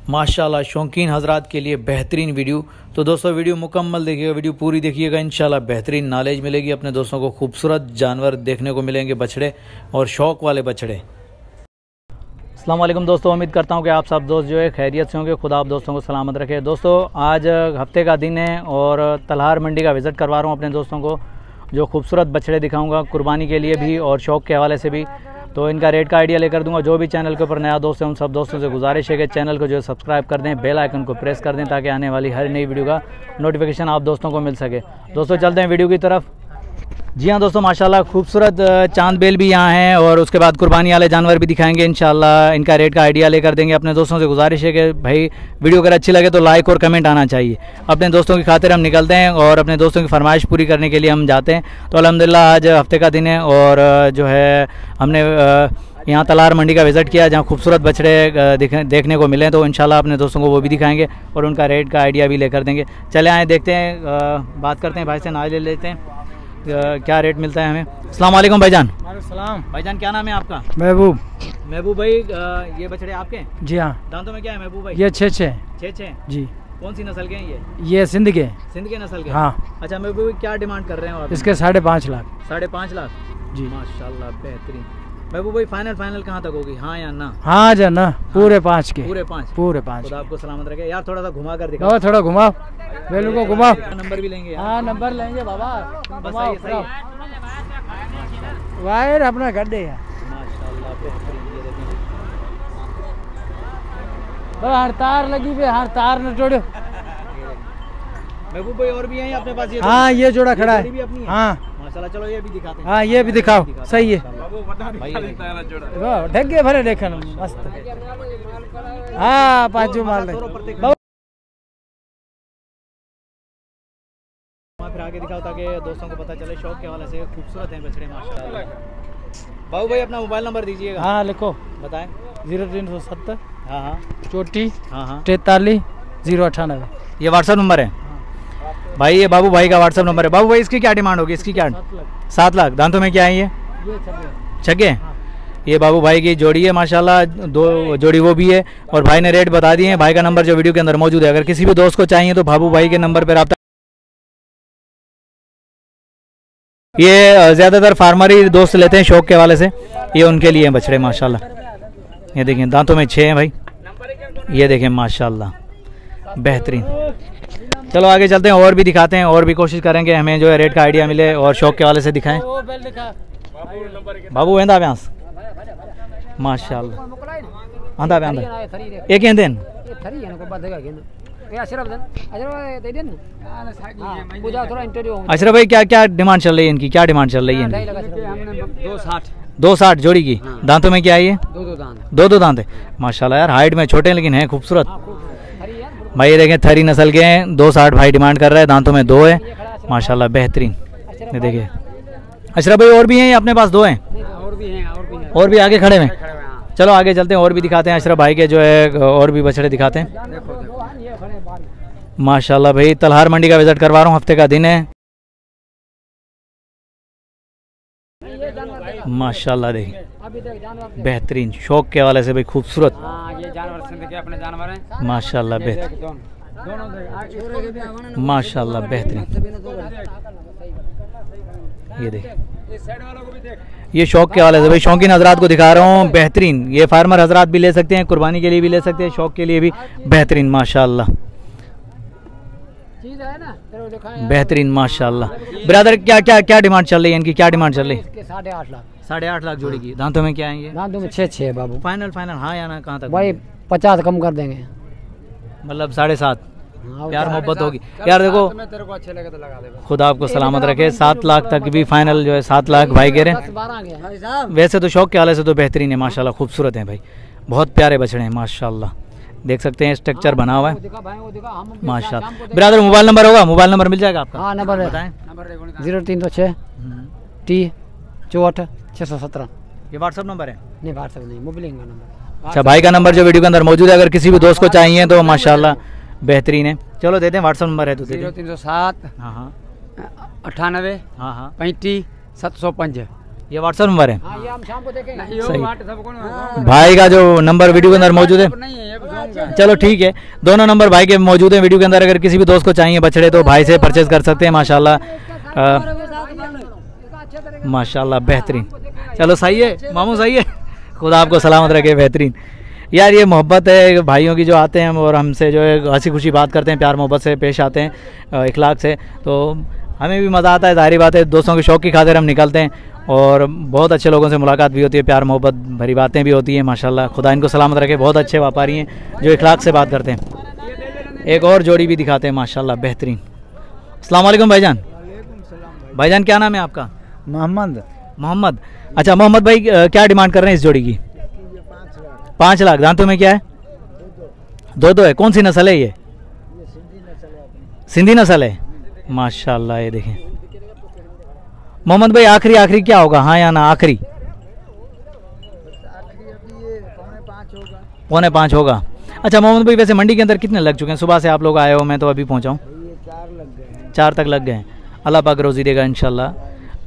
माशाल्लाह शौकीन हजरात के लिए बेहतरीन वीडियो। तो दोस्तों वीडियो मुकम्मल देखिएगा, वीडियो पूरी देखिएगा, इंशाल्लाह बेहतरीन नॉलेज मिलेगी। अपने दोस्तों को खूबसूरत जानवर देखने को मिलेंगे, बछड़े और शौक़ वाले बछड़े। अस्सलाम वालेकुम दोस्तों, उम्मीद करता हूँ कि आप सब दोस्त जो है खैरियत से होंगे। खुदा आप दोस्तों को सलामत रखे। दोस्तों आज हफ्ते का दिन है और तलहार मंडी का विज़िट करवा रहा हूँ अपने दोस्तों को, जो खूबसूरत बछड़े दिखाऊंगा कुर्बानी के लिए भी और शौक़ के हवाले से भी। तो इनका रेट का आइडिया लेकर दूंगा। जो भी चैनल के ऊपर नया दोस्त है उन सब दोस्तों से गुजारिश है कि चैनल को जो है सब्सक्राइब कर दें, बेल आइकन को प्रेस कर दें ताकि आने वाली हर नई वीडियो का नोटिफिकेशन आप दोस्तों को मिल सके। दोस्तों चलते हैं वीडियो की तरफ। जी हाँ दोस्तों, माशाल्लाह खूबसूरत चांद बेल भी यहाँ हैं और उसके बाद कुर्बानी वाले जानवर भी दिखाएंगे इंशाल्लाह। इनका रेट का आइडिया लेकर देंगे। अपने दोस्तों से गुजारिश है कि भाई वीडियो अगर अच्छी लगे तो लाइक और कमेंट आना चाहिए। अपने दोस्तों की खातिर हम निकलते हैं और अपने दोस्तों की फरमाइश पूरी करने के लिए हम जाते हैं। तो अल्हम्दुलिल्लाह आज हफ्ते का दिन है और जो है हमने यहाँ तलहार मंडी का विज़िट किया जहाँ खूबसूरत बछड़े देखने को मिले। तो इंशाल्लाह अपने दोस्तों को वो भी दिखाएंगे और उनका रेट का आइडिया भी लेकर देंगे। चले आए देखते हैं, बात करते हैं भाई से, नाज ले लेते हैं क्या रेट मिलता है हमें। अस्सलाम वालेकुम भाईजान। वालेकुम भाईजान क्या नाम है आपका? महबूब। महबूब भाई, ये बछड़े आपके? जी हाँ। दांतों में क्या है महबूब भाई? ये छः जी। कौन सी नस्ल के हैं ये सिंध के नस्ल के? हाँ। अच्छा महबूब भाई क्या डिमांड कर रहे हैं आप? इसके 5.5 लाख। 5.5 लाख जी माशाल्लाह बेहतरीन। महबूब भाई फाइनल कहाँ तक होगी, हाँ या ना? हाँ जा ना, पूरे 5 के। पूरे 5? पूरे 5। खुदा आपको सलामत रखे। यार थोड़ा सा घुमा कर दिखाओ। थोड़ा घुमाओ, बेलू को घुमाओ। नंबर भी लेंगे? हाँ नंबर लेंगे बाबा। घुमाओ वायर अपना गड्ढे है माशाल्लाह बेहतरीन। ये देखें हर तार लगी हुई, हर तार न तोड़ो। महबूब भाई और भी हैं अपने पास? ये हाँ ये जोड़ा खड़ा है। हाँ माशाल्लाह, चलो ये भी दिखाते हैं। हाँ ये भी दिखाओ, सही है। ढगे भरे देखन मस्त। हाँ पांचों माल फिर आगे दिखाओ ताकि दोस्तों को पता चले। शौक के हवाले से खूबसूरत हैं बछड़े माशाल्लाह। बाबू भाई अपना मोबाइल नंबर दीजिएगा। हाँ लिखो, बताएं। 0370 हाँ 34 43 098। ये व्हाट्सअप नंबर है भाई, ये बाबू भाई का व्हाट्सअप नंबर है। बाबू भाई इसकी क्या डिमांड होगी? इसकी क्या? 7 लाख। दांतों में क्या है ये? छगे। ये बाबू भाई की जोड़ी है माशाल्लाह, 2 जोड़ी वो भी है और भाई ने रेट बता दिए हैं। भाई का नंबर जो वीडियो के अंदर मौजूद है, अगर किसी भी दोस्त को चाहिए तो बाबू भाई के नंबर पर आप। ये ज़्यादातर फार्मर ही दोस्त लेते हैं शौक के हवाले से, ये उनके लिए बछड़े माशाल्लाह। ये देखें दांतों में 6 हैं भाई, ये देखें माशाल्लाह बेहतरीन। चलो आगे चलते हैं और भी दिखाते हैं और भी कोशिश करेंगे हमें जो है रेट का आइडिया मिले और शौक के हवाले से दिखाएं। बाबू वेंदा व्यांस माशाल्लाह आंदा व्यांदा एक ही दिन। अशरफ भाई क्या क्या डिमांड चल रही है इनकी? क्या डिमांड चल रही है इनकी? 260 जोड़ी की। दांतों में क्या है ये? 2 दांत है माशाल्लाह। यार हाइट में छोटे लेकिन हैं खूबसूरत भाई। ये देखें थरी नस्ल के हैं। 260 भाई डिमांड कर रहा है। दांतों में 2 है माशाल्लाह बेहतरीन। ये देखिए अशरफ भाई और भी हैं या अपने पास 2 हैं? और भी आगे खड़े हैं। चलो आगे चलते हैं और भी दिखाते हैं अशरफ भाई के जो है और भी बछड़े दिखाते हैं माशाल्लाह। भाई तलहार मंडी का विजिट करवा रहा हूँ, हफ्ते का दिन है माशाल्लाह। देखिए बेहतरीन शौक के हवाले से भाई खूबसूरत माशाल्लाह बेहतरीन माशाल्लाह बेहतरीन। ये देखिए ये शौक के हवाले से भाई शौकीन हजरात को दिखा रहा हूँ बेहतरीन। ये फार्मर हजरात भी ले सकते हैं, कुर्बानी के लिए भी ले सकते हैं, शौक के लिए भी बेहतरीन माशाल्लाह बेहतरीन माशाल्लाह। ब्रदर क्या क्या क्या डिमांड चल रही है इनकी? क्या डिमांड चल रही है? 8.5 लाख। 8.5 लाख जोड़ी की। दांतों में क्या है ये? दांतों में 6 बाबू। फाइनल हाँ या ना? कहाँ तक भाई 50 कम कर देंगे, मतलब 7.5। प्यार मोहब्बत होगी यार। देखो तेरे को अच्छे लगे तो लगा दे। खुदा आपको सलामत रखे। 7 लाख तक भी फाइनल जो है 7 लाख भाई कह रहे हैं। वैसे तो शौक के हवाले से तो बेहतरीन है माशाल्लाह, खूबसूरत हैं भाई, बहुत प्यारे बछड़े हैं माशाल्लाह। देख सकते हैं स्ट्रक्चर बना हुआ है माशाल्लाह। ब्रदर मोबाइल नंबर होगा? मोबाइल नंबर मिल जाएगा आपका? हाँ नंबर बताएं। 0306 30 64 617। ये व्हाट्सअप नंबर है? नहीं व्हाट्सअप नहीं, मोबाइल नंबर। अच्छा भाई का नंबर जो वीडियो के अंदर मौजूद है, अगर किसी भी दोस्त को चाहिए तो माशाल्लाह बेहतरीन है। चलो देते हैं व्हाट्सअप नंबर है तो 0307 हाँ 98 35 705। ये व्हाट्सएप नंबर है। हाँ, ये हम शाम को देखेंगे। सही। भाई का जो नंबर वीडियो के अंदर मौजूद है, चलो ठीक है, दोनों नंबर भाई के मौजूद हैं वीडियो के अंदर। अगर किसी भी दोस्त को चाहिए बछड़े तो भाई से परचेज कर सकते हैं। माशाल्लाह माशाल्लाह बेहतरीन। चलो सही है मामू, सही है, खुदा आपको सलामत रखे। बेहतरीन यार, ये मोहब्बत है भाइयों की जो आते हैं और हमसे जो है हंसी खुशी बात करते हैं, प्यार मोहब्बत से पेश आते हैं, इखलाक से, तो हमें भी मज़ा आता है। ज़ाहिर बात है, दोस्तों के शौक़ की खातिर हम निकलते हैं और बहुत अच्छे लोगों से मुलाकात भी होती है, प्यार मोहब्बत भरी बातें भी होती हैं। माशाल्लाह खुदा इनको सलामत रखे। बहुत अच्छे व्यापारी हैं जो इखलाक से बात करते हैं। एक और जोड़ी भी दिखाते हैं माशाल्लाह बेहतरीन। अस्सलाम वालेकुम भाईजान। भाईजान क्या नाम है आपका? मोहम्मद। मोहम्मद। अच्छा मोहम्मद भाई, क्या डिमांड कर रहे हैं इस जोड़ी की? 5 लाख। दांतों में क्या है? दो है। कौन सी नस्ल है ये? सिंधी नस्ल है। माशाल्लाह ये देखें मोहम्मद भाई, आखिरी क्या होगा, हाँ या ना? आखिरी 4.5 होगा। अच्छा मोहम्मद भाई, वैसे मंडी के अंदर कितने लग चुके हैं? सुबह से आप लोग आए हो, मैं तो अभी पहुंचा हूँ। 4 तक लग गए हैं। अल्लाह पाक रोज़ी देगा इंशाल्लाह।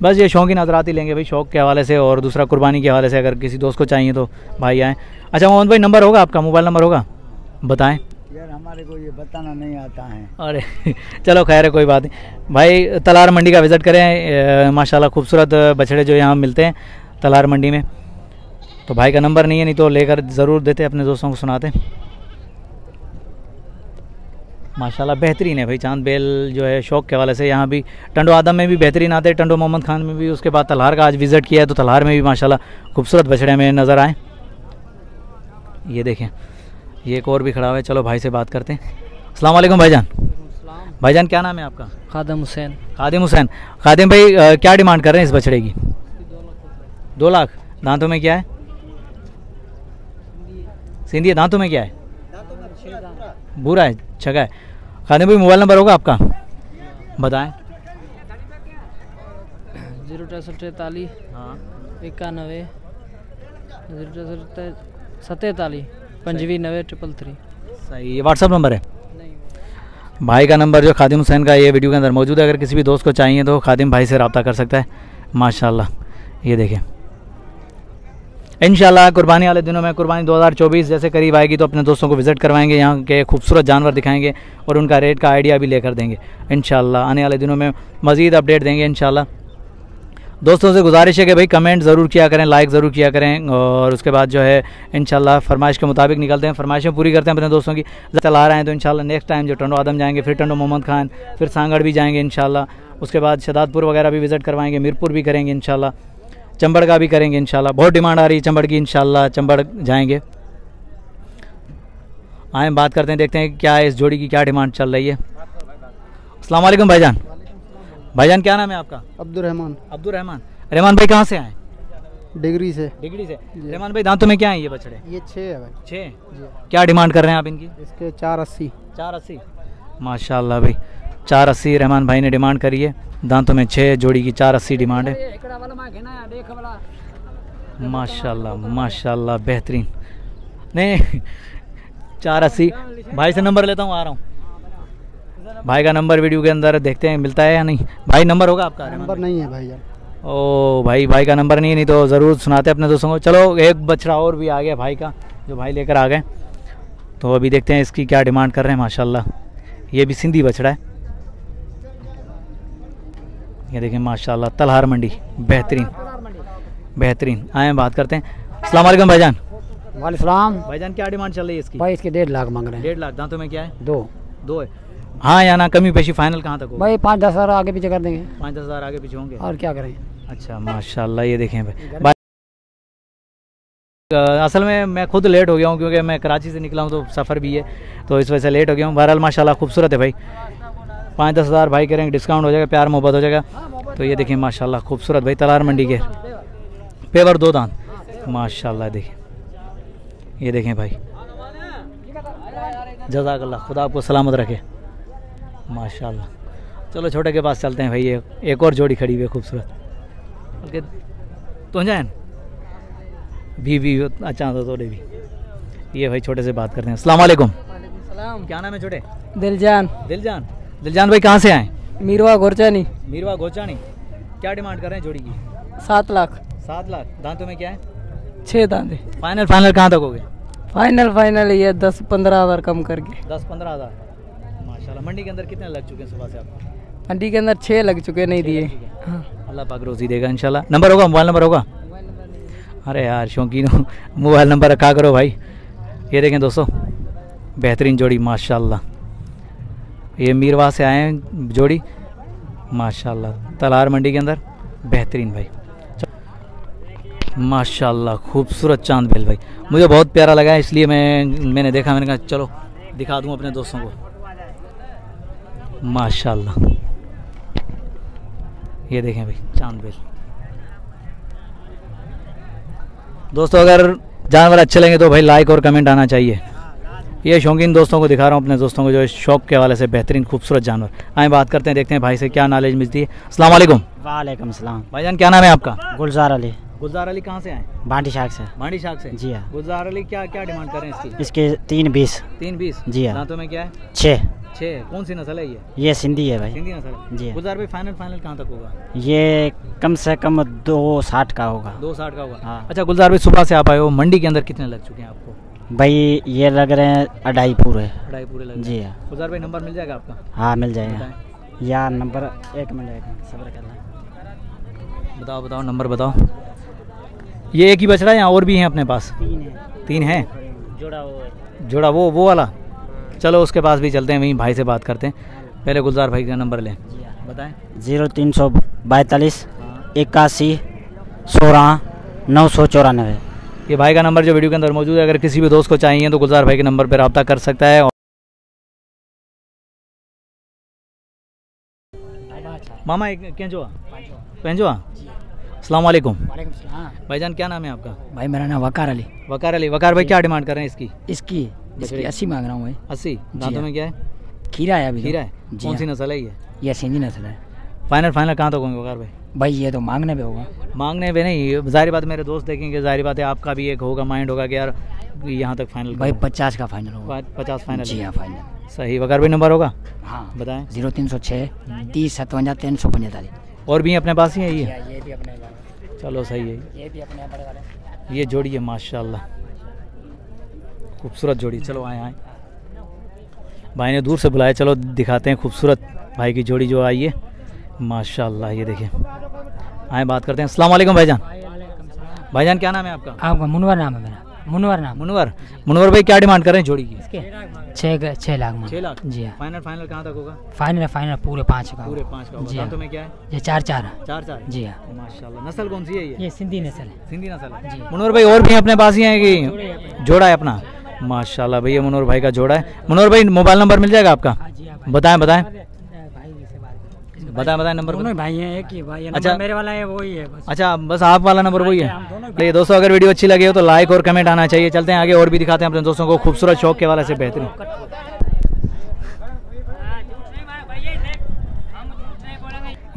बस ये शौकीन हज़रात ही लेंगे भाई, शौक़ के हवाले से और दूसरा कुर्बानी के हवाले से। अगर किसी दोस्त को चाहिए तो भाई आएँ। अच्छा मोहम्मद भाई, नंबर होगा आपका, मोबाइल नंबर होगा, बताएं। यार हमारे को ये बताना नहीं आता है। अरे चलो खैर है, कोई बात नहीं भाई। तलार मंडी का विज़िट करें, माशाल्लाह खूबसूरत बछड़े जो यहाँ मिलते हैं तलार मंडी में। तो भाई का नंबर नहीं है, नहीं तो लेकर ज़रूर देते, अपने दोस्तों को सुनाते। माशाल्लाह बेहतरीन है भाई। चांद बेल जो है शौक़ के हवाले से यहाँ भी टंडो आदम में भी बेहतरीन आते हैं, टंडो मोहम्मद खान में भी। उसके बाद तलहार का आज विज़िट किया है तो तलहार में भी माशाल्लाह खूबसूरत बछड़े में नज़र आए। ये देखें, ये एक और भी खड़ा हुआ है। चलो भाई से बात करते हैं। अस्सलाम वालेकुम भाईजान। भाईजान क्या नाम है आपका? खादिम हुसैन। खादिम हुसैन। खादिम भाई, क्या डिमांड कर रहे हैं इस बछड़े की? 2 लाख। दांतों में क्या है? सिंधी है। दांतों में क्या है? बुरा है, छगा है। खादिम भाई, मोबाइल नंबर होगा आपका, बताएं। 06343 हाँ 91 047 95 सही। ये व्हाट्सअप नंबर है भाई का नंबर जो खादिम हुसैन का ये वीडियो के अंदर मौजूद है। अगर किसी भी दोस्त को चाहिए तो खादिम भाई से रब्ता कर सकता है। माशाल्लाह ये देखें, इंशाल्लाह कुर्बानी वाले दिनों में, कुर्बानी 2024 जैसे करीब आएगी तो अपने दोस्तों को विज़िट करवाएंगे, यहाँ के खूबसूरत जानवर दिखाएंगे और उनका रेट का आइडिया भी लेकर देंगे इंशाल्लाह। आने वाले दिनों में मज़ीद अपडेट देंगे इंशाल्लाह। दोस्तों से गुजारिश है कि भाई कमेंट ज़रूर किया करें, लाइक ज़रूर किया करें और उसके बाद जो है इंशाल्लाह फरमाइश के मुताबिक निकलते हैं, फरमाइशें पूरी करते हैं अपने दोस्तों की। चला रहे हैं तो इंशाल्लाह नेक्स्ट टाइम जो टंडो आदम जाएंगे, फिर टंडो मोहम्मद खान, फिर सांगड़ भी जाएंगे इंशाल्लाह। उसके बाद शदादपुर वगैरह भी विज़िट करवाएंगे, मीरपुर भी करेंगे इंशाल्लाह, चंबड़ का भी करेंगे इंशाल्लाह। बहुत डिमांड आ रही है चंबड़ की, इंशाल्लाह चंबड़ जाएंगे। आए बात करते हैं, देखते हैं क्या इस जोड़ी की क्या डिमांड चल रही है। अस्सलाम वालेकुम भाईजान। भाईजान क्या नाम है आपका? अब्दुल रहमान। अब्दुल रहमान। रहमान भाई कहाँ से आए? डिग्री से। डिग्री से। रहमान भाई, दांतों में क्या है ये बछड़े? ये 6 है भाई। 6। क्या डिमांड कर रहे हैं आप इनकी? इसके 480। 480 माशाल्लाह भाई, 480 रहमान भाई ने डिमांड करी है। दांतों में 6, जोड़ी की 480 डिमांड है। माशाल्लाह माशाल्लाह बेहतरीन। नहीं 480। भाई से नंबर लेता हूँ, आ रहा हूँ। भाई का नंबर वीडियो के अंदर देखते हैं मिलता है या नहीं। भाई नंबर होगा आपका? नंबर नहीं है भाई। ओ भाई का नंबर नहीं है, नहीं तो ज़रूर सुनाते अपने दोस्तों को। चलो एक बछड़ा और भी आ गया भाई का, जो भाई लेकर आ गए, तो अभी देखते हैं इसकी क्या डिमांड कर रहे हैं। माशाल्लाह ये भी सिंधी बछड़ा है। ये देखें माशाल्लाह, तलहार मंडी बेहतरीन बेहतरीन। आए बात करते हैं। अस्सलाम वालेकुम भाईजान। वालेकुम। भाईजान क्या डिमांड चल रही है इसकी? भाई इसके 1.5 लाख मांग रहे हैं। 1.5 लाख। दांतों में क्या है? 2 है। हाँ या ना, कमी पेशी फाइनल कहाँ तक होगा? भाई 5-10 हज़ार आगे पीछे कर देंगे। 5-10 हज़ार आगे पीछे होंगे, और क्या करें। अच्छा माशाल्लाह ये देखें भाई। असल में मैं खुद लेट हो गया हूँ क्योंकि मैं कराची से निकला हूँ तो सफ़र भी है, तो इस वजह से लेट हो गया हूँ। बहरहाल माशाल्लाह खूबसूरत है भाई। 5-10 हज़ार भाई करेंगे, डिस्काउंट हो जाएगा, प्यार मोहब्बत हो जाएगा। तो ये देखें माशाल्लाह खूबसूरत भाई, तलार मंडी के पेवर 2 दांत माशाल्लाह। देखें ये देखें भाई, जज़ाकल्लाह, खुदा आपको सलामत रखे माशाल्लाह। चलो छोटे के पास चलते हैं भाई। एक और जोड़ी खड़ी हुई है खूबसूरत, बल्कि तो जाए भी अच्छा तो थोड़े भी। ये भाई छोटे से बात करते हैं। अस्सलाम वालेकुम। क्या नाम है छोटे? दिलजान। दिलजान भाई कहाँ से आए? मीरवा घोरचानी। मीरवा घोचानी। क्या डिमांड कर रहे हैं जोड़ी की? 7 लाख। 7 लाख। दांतों में क्या है? 6 दांत है। फाइनल फाइनल कहाँ तक हो गए? फाइनल ये 10-15 हज़ार कम करके। 10-15 हज़ार। माशाल्लाह। मंडी के अंदर कितने लग चुके हैं सुबह से आपको? मंडी के अंदर 6 लग चुके, नहीं दिए। हाँ। अल्लाह पाक रोज़ी देगा इंशाल्लाह। नंबर होगा, मोबाइल नंबर होगा? अरे यार शौकीन हो, मोबाइल नंबर रखा करो भाई। ये देखें दोस्तों, बेहतरीन जोड़ी माशाल्लाह। ये मीरवा से आए हैं जोड़ी माशाल्लाह, तलार मंडी के अंदर। बेहतरीन भाई माशाल्लाह, खूबसूरत चांद बेल भाई। मुझे बहुत प्यारा लगा है, इसलिए मैंने देखा, मैंने कहा चलो दिखा दूँ अपने दोस्तों को। माशाल्लाह ये देखें भाई चांद बेल। दोस्तों अगर जानवर अच्छे लगे तो भाई लाइक और कमेंट आना चाहिए। ये शौकीन दोस्तों को दिखा रहा हूँ, अपने दोस्तों को जो शौक के हवाले से बेहतरीन खूबसूरत जानवर। आए बात करते हैं, देखते हैं भाई से क्या नॉलेज मिलती है। अस्सलाम वालेकुम। वालेकुम सलाम। भाईजान क्या नाम है आपका? गुलजार अली। गुलजार अली कहाँ से आए? बांडी शाख से। बांडी शाख से? जी हाँ। गुलजार अली क्या क्या डिमांड कर रहे हैं इसकी? इसके 320। 320? जी हाँ। दांतों में क्या है? 6। कौन सी नस्ल है ये? ये सिंधी है भाई। सिंधी नस्ल है? जी। गुलजार भाई फाइनल कहाँ तक होगा? ये कम से कम 260 का होगा। 260 का होगा। हाँ। अच्छा गुलजार भाई, सुबह से आप आए हो, मंडी के अंदर कितने लग चुके हैं आपको? भाई ये लग रहे हैं 2.5 पूरे। 2.5 पूरे लग जी हाँ। गुलजार भाई नंबर मिल जाएगा आपका? हाँ मिल जाएगा बताएं। यार नंबर, एक मिनट सब्र करना। बताओ नंबर बताओ। ये एक ही बच रहा है या और भी हैं अपने पास? 3 है। जोड़ा वो वाला। चलो उसके पास भी चलते हैं, वहीं भाई से बात करते हैं। पहले गुलजार भाई का नंबर लें, बताएं। 0342 81 16 994। ये भाई का नंबर जो वीडियो के अंदर मौजूद है, अगर किसी भी दोस्त को चाहिए तो गुलजार भाई के नंबर पर रब्ता कर सकता है। मामा एक केंजोआ अस्सलाम वालेकुम। भाईजान क्या नाम है आपका? भाई मेरा नाम वकार अली। वकार अली। वकार भाई क्या डिमांड कर रहे हैं इसकी? इसकी 80 मांग रहा हूँ भाई। 80? दांतों में क्या है? खीरा है अभी। खीरा है? कौन सी नस्ल है ये? ये सिंधी नस्ल है। फाइनल कहाँ तक होंगे वकार भाई? भाई ये तो मांगने पे होगा। मांगने पे नहीं, जाहिर बात मेरे दोस्त देखेंगे, जाहिर बात है आपका भी एक होगा माइंड होगा कि यार यहाँ तक फाइनल भाई 50 का फाइनल होगा। 50 फाइनल? जी हाँ फाइनल। सही। वकार भाई नंबर होगा? हाँ बताएं। 0306 30 57 345। और भी अपने पास ही है ये? ये भी अपने चलो सही है। ये भी अपने बड़े वाले। ये जोड़ी है माशाल्लाह, खूबसूरत जोड़ी। चलो आए भाई ने दूर से बुलाया, चलो दिखाते हैं खूबसूरत भाई की जोड़ी जो आई है माशाल्लाह। ये देखिए, आए बात करते हैं। अस्सलाम वालेकुम भाईजान। भाईजान क्या नाम है आपका? आपका मुनवर नाम है मेरा। मुनवर भाई क्या डिमांड कर रहे हैं जोड़ी की? 6 लाख में। 6 लाख? जी हाँ। फाइनल कहाँ तक होगा? फाइनल पूरे 5 का। पूरे 5 का होगा। जी हाँ। दांतों में क्या है? ये 4 4 जी हाँ। माशाल्लाह। नस्ल कौन सी है ये? सिंधी नस्ल है। सिंधी नस्ल है? मुनवर भाई और भी अपने पास ही है कि जोड़ा है अपना? माशाल्लाह भैया मुनवर भाई का जोड़ा है। मुनवर भाई मोबाइल नंबर मिल जाएगा आपका? बताएं नंबर। दोनों भाई हैं, एक ही भाई है। अच्छा मेरे वाला है वही है बस। अच्छा बस आप वाला नंबर वही है। ये दोस्तों अगर वीडियो अच्छी लगी हो तो लाइक और कमेंट आना चाहिए। चलते हैं आगे और भी दिखाते हैं अपने दोस्तों को खूबसूरत शौक के वाले से बेहतरीन।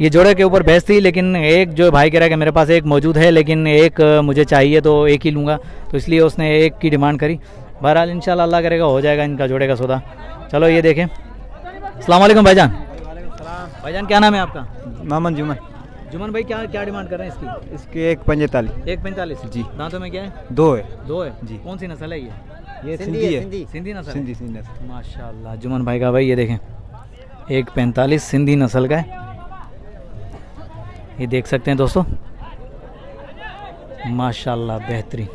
ये जोड़े के ऊपर बहस थी, लेकिन एक जो भाई कह रहा है कि मेरे पास एक मौजूद है लेकिन एक मुझे चाहिए तो एक ही लूँगा, तो इसलिए उसने एक की डिमांड करी। बहरहाल इंशाल्लाह अल्लाह करेगा हो जाएगा इनका जोड़े का सौदा। चलो ये देखें। अस्सलाम वालेकुम भाईजान। भाईजान क्या नाम है आपका? मोहम्मद जुमन भाई क्या डिमांड कर रहे हैं इसकी? इसके 145। 145 जी। दांतों में क्या है? 2 है। 2 है जी। कौन सी नस्ल है ये? ये सिंधी है। सिंधी नस्ल? सिंधी नस्ल। माशाल्लाह जुमन भाई का भाई ये देखें 145 सिंधी नस्ल का है। ये देख सकते हैं दोस्तों माशाल्लाह बेहतरीन।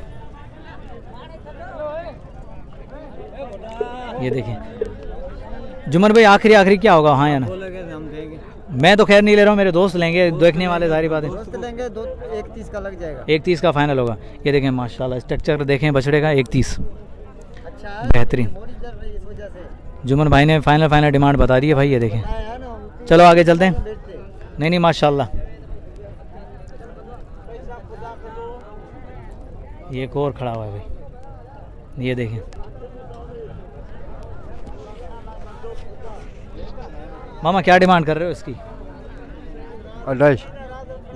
ये देखें जुमन भाई आखिरी क्या होगा? हाँ या ना? मैं तो खैर नहीं ले रहा हूँ, मेरे दोस्त लेंगे, देखने वाले सारी बातें। 130 का लग जाएगा। 130 का फाइनल होगा। ये देखें माशाल्लाह स्ट्रक्चर देखें बछड़े का 130 बेहतरीन। जुमन भाई ने फाइनल डिमांड बता दी है भाई। ये देखें, चलो आगे चलते हैं। नहीं माशाल्लाह ये एक और खड़ा हुआ है भाई। ये देखें मामा क्या डिमांड कर रहे हो इसकी? 2.5।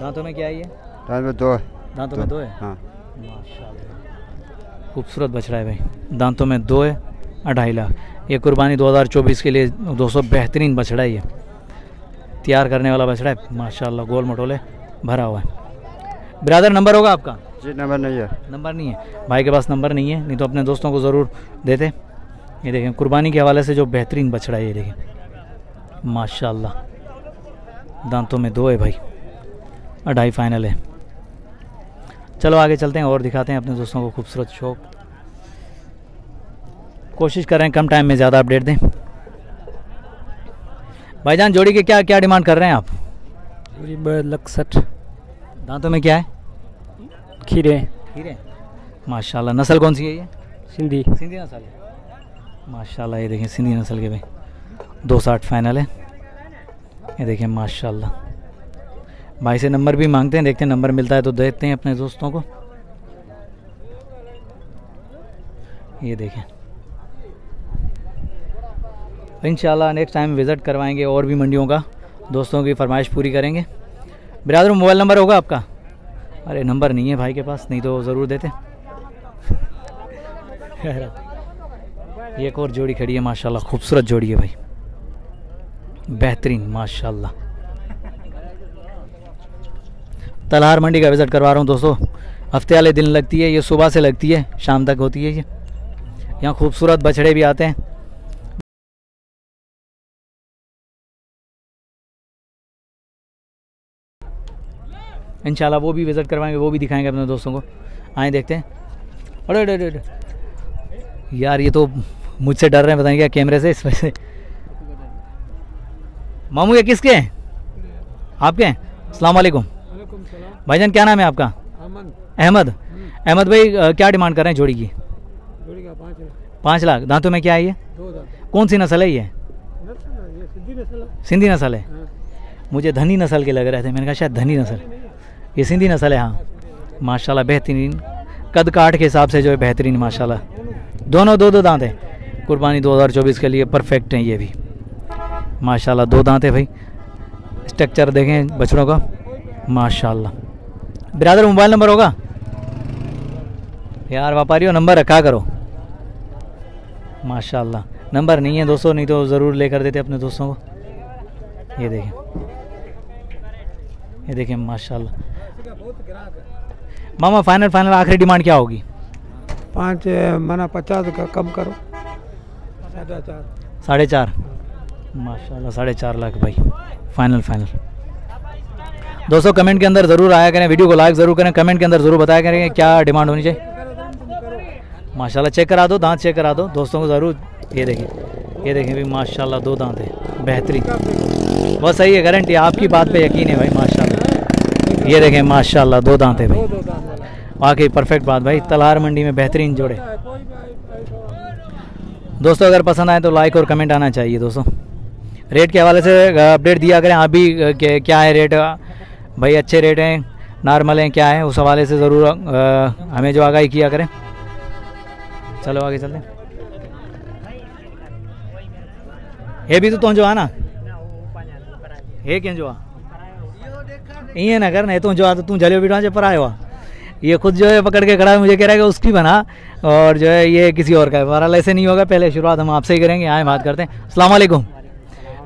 दांतों में क्या है ये? दांत में 2 है। दांतों में 2 है? हाँ। माशाल्लाह खूबसूरत बछड़ा है भाई। दांतों में 2 है, 2.5 लाख। ये कुर्बानी 2024 के लिए दोस्तों बेहतरीन बछड़ा है। ये तैयार करने वाला बछड़ा है माशाल्लाह, गोल मटोले भरा हुआ है। ब्रदर नंबर होगा आपका? जी नंबर नहीं है। नंबर नहीं है भाई के पास, नंबर नहीं है, नहीं तो अपने दोस्तों को ज़रूर देते। ये देखें कुर्बानी के हवाले से जो बेहतरीन बछड़ा है, ये देखें माशाल्लाह, दांतों में 2 है भाई, 2.5 फाइनल है। चलो आगे चलते हैं और दिखाते हैं अपने दोस्तों को खूबसूरत शौक। कोशिश कर रहे हैं कम टाइम में ज़्यादा अपडेट दें। भाईजान जोड़ी के क्या क्या डिमांड कर रहे हैं आप? 1,60,000। दांतों में क्या है? खीरे खीरे माशाल्लाह। नस्ल कौन सी है ये? सिंधी। सिंधी नस्ल है माशाल्लाह। ये देखें सिंधी नस्ल के भाई 260 फाइनल है। ये देखें माशाल्लाह। भाई से नंबर भी मांगते हैं, देखते हैं नंबर मिलता है तो देते हैं अपने दोस्तों को। ये देखें इंशाल्लाह नेक्स्ट टाइम विज़िट करवाएंगे और भी मंडियों का, दोस्तों की फरमाइश पूरी करेंगे। ब्रदर मोबाइल नंबर होगा आपका? अरे नंबर नहीं है भाई के पास, नहीं तो ज़रूर देते। एक और जोड़ी खड़ी है माशाल्लाह, खूबसूरत जोड़ी है भाई, बेहतरीन माशाल्लाह। तलहार मंडी का विज़िट करवा रहा हूँ दोस्तों। हफ्ते वाले दिन लगती है ये, सुबह से लगती है शाम तक होती है ये। यहाँ खूबसूरत बछड़े भी आते हैं। इंशाल्लाह वो भी विज़िट करवाएंगे, वो भी दिखाएंगे अपने दोस्तों को। आए देखते हैं। अरे अरे अरे यार ये तो मुझसे डर रहे हैं, बताएं क्या कैमरे से, इस वजह से। मामू ये किसके हैं? आपके हैं? अस्सलाम वालेकुम भाईजान, क्या नाम है आपका? अहमद। अहमद भाई क्या डिमांड कर रहे हैं जोड़ी की? 5 लाख। दांतों में क्या है ये? कौन सी नस्ल है ये? सिंधी नस्ल है। मुझे धनी नस्ल के लग रहे थे, मैंने कहा शायद धनी नस्ल। ये सिंधी नस्ल है हाँ माशाल्लाह। बेहतरीन कद काट के हिसाब से जो है बेहतरीन माशाल्लाह। दोनों 2 दांत हैं। कुर्बानी 2024 के लिए परफेक्ट हैं ये भी माशाल्लाह। 2 दांत है भाई। स्ट्रक्चर देखें बछड़ों का माशाल्लाह। ब्रदर मोबाइल नंबर होगा? यार व्यापारियों नंबर रखा करो माशाल्लाह। नंबर नहीं है दोस्तों, नहीं तो ज़रूर लेकर देते अपने दोस्तों को। ये देखें, ये देखें माशाल्लाह। मामा फाइनल आखिरी डिमांड क्या होगी? 5 मना 50 का कम करो। 4.5 माशाल्लाह। 4.5 लाख भाई फाइनल। दोस्तों कमेंट के अंदर ज़रूर आया करें, वीडियो को लाइक ज़रूर करें, कमेंट के अंदर ज़रूर बताया करें क्या डिमांड होनी चाहिए। माशाल्लाह चेक करा दो, दांत चेक करा दो दोस्तों को ज़रूर। ये देखें भाई माशाल्लाह 2 दांत है, बेहतरीन। बहुत सही है, गारंटी आपकी बात पे यकीन है भाई माशाल्लाह। ये देखें माशाल्लाह 2 दांत है भाई, वाकई परफेक्ट बात भाई। तलहार मंडी में बेहतरीन जोड़े। दोस्तों अगर पसंद आए तो लाइक और कमेंट आना चाहिए दोस्तों। रेट के हवाले से अपडेट दिया करें आप भी, क्या है रेट भाई, अच्छे रेट हैं नॉर्मल हैं क्या है, उस हवाले से ज़रूर हमें जो आगाही किया करें। चलो आगे चलते हैं। ये भी तो जो आना ये क्या जो आ ये ना करना, तो जो आ तो तू जले बिठा जो पर आए हुआ। ये खुद जो है पकड़ के खड़ा है, मुझे कह रहा है कि उसकी बना, और जो है ये किसी और का है। बहरहाल ऐसे नहीं होगा, पहले शुरुआत हम आपसे ही करेंगे। आए बात करते हैं। अस्सलाम वालेकुम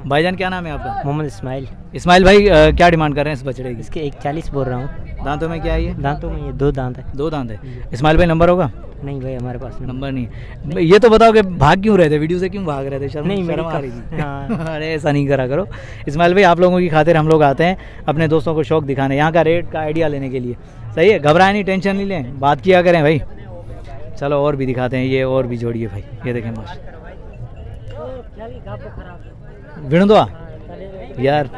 भाईजान, क्या नाम है आपका? मोहम्मद इस्माइल। इस्माइल भाई क्या डिमांड कर रहे हैं इस बछड़े की? इसके 140 बोल रहा हूँ। दांतों में क्या है ये? दांतों में ये 2 दांत है। 2 दांत है। इस्माइल भाई नंबर होगा? नहीं भाई हमारे पास नंबर नहीं है। ये तो बताओ कि भाग क्यों रहे थे, वीडियो से क्यों भाग रहे थे? शर्म आ रही थी? हाँ। अरे ऐसा नहीं करा करो इस्माइल भाई, आप लोगों की खातिर हम लोग आते हैं अपने दोस्तों को शौक दिखाने, यहाँ का रेट का आइडिया लेने के लिए। सही है, घबराए नहीं, टेंशन नहीं लें, बात किया करें भाई। चलो और भी दिखाते हैं, ये और भी जोड़िए भाई। ये देखें माश विण दो यार,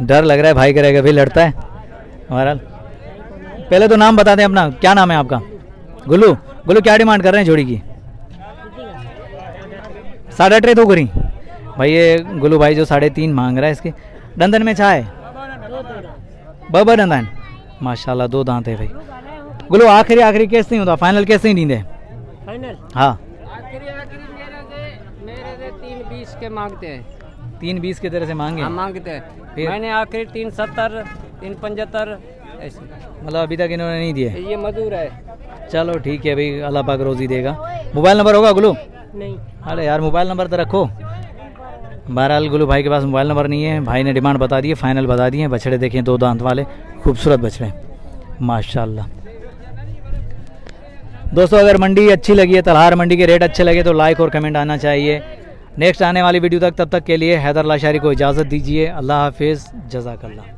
डर लग रहा है भाई करेगा भाई, लड़ता है हमारा। पहले तो नाम बता दें अपना, क्या नाम है आपका? गुल्लू। गुल्लू क्या डिमांड कर रहे हैं जोड़ी की? 3.5 तो करी भाई। ये गुल्लू भाई जो 3.5 मांग रहा है इसके। दंदन में छा है? बबर दंदन माशाल्लाह। 2 दांत है भाई। गुल्लू आखिरी केस नहीं होता, फाइनल केस नहीं नींद है? फाइनल हाँ मेरे 320 के मांगते हैं। 320 की तरह से मांगे? हाँ मांगते हैं। फिर? मैंने आखिरी 370 375 ऐसे, मतलब अभी तक इन्होंने नहीं दिए? ये मजदूर है। चलो ठीक है भाई, अल्लाह पाक रोजी देगा। मोबाइल नंबर होगा गुल्लू? नहीं। अरे यार मोबाइल नंबर तो रखो। बहरहाल गुल्लू भाई के पास मोबाइल नंबर नहीं है, भाई ने डिमांड बता दी है, फाइनल बता दी है। बछड़े देखें 2 दांत वाले खूबसूरत बछड़े। माशाल्लाह। दोस्तों अगर मंडी अच्छी लगी है, तलहार मंडी के रेट अच्छे लगे तो लाइक और कमेंट आना चाहिए। नेक्स्ट आने वाली वीडियो तक, तब तक के लिए हैदर लाशारी को इजाज़त दीजिए। अल्लाह हाफिज़, जज़ाकल्लाह।